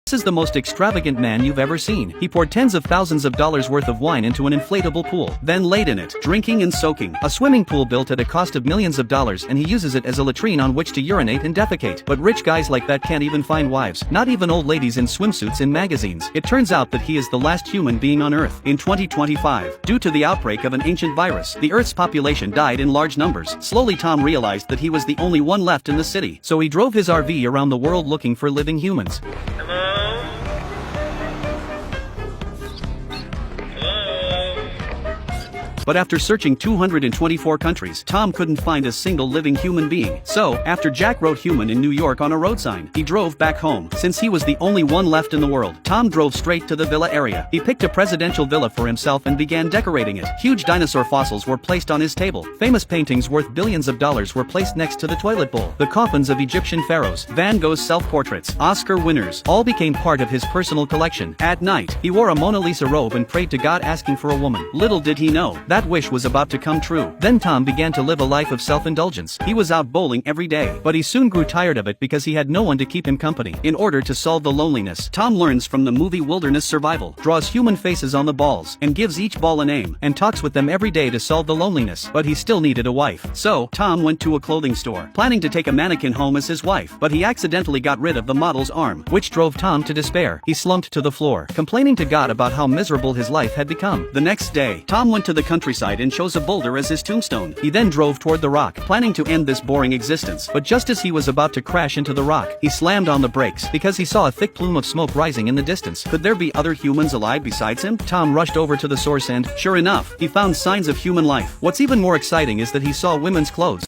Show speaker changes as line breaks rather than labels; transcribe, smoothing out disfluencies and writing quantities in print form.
This is the most extravagant man you've ever seen. He poured tens of thousands of dollars worth of wine into an inflatable pool, then laid in it, drinking and soaking. A swimming pool built at a cost of millions of dollars, and he uses it as a latrine on which to urinate and defecate. But rich guys like that can't even find wives, not even old ladies in swimsuits in magazines. It turns out that he is the last human being on Earth. In 2025, due to the outbreak of an ancient virus, the Earth's population died in large numbers. Slowly Tom realized that he was the only one left in the city, so he drove his RV around the world looking for living humans. But after searching 224 countries, Tom couldn't find a single living human being. So, after Jack wrote human in New York on a road sign, he drove back home. Since he was the only one left in the world, Tom drove straight to the villa area. He picked a presidential villa for himself and began decorating it. Huge dinosaur fossils were placed on his table. Famous paintings worth billions of dollars were placed next to the toilet bowl. The coffins of Egyptian pharaohs, Van Gogh's self-portraits, Oscar winners, all became part of his personal collection. At night, he wore a Mona Lisa robe and prayed to God asking for a woman. Little did he know, that wish was about to come true. Then Tom began to live a life of self-indulgence. He was out bowling every day, but he soon grew tired of it because he had no one to keep him company. In order to solve the loneliness, Tom learns from the movie Wilderness Survival, draws human faces on the balls, and gives each ball a name, and talks with them every day to solve the loneliness. But he still needed a wife. So, Tom went to a clothing store, planning to take a mannequin home as his wife, but he accidentally got rid of the model's arm, which drove Tom to despair. He slumped to the floor, complaining to God about how miserable his life had become. The next day, Tom went to the countryside and chose a boulder as his tombstone. He then drove toward the rock, planning to end this boring existence. But just as he was about to crash into the rock, he slammed on the brakes because he saw a thick plume of smoke rising in the distance. Could there be other humans alive besides him? Tom rushed over to the source and, sure enough, he found signs of human life. What's even more exciting is that he saw women's clothes.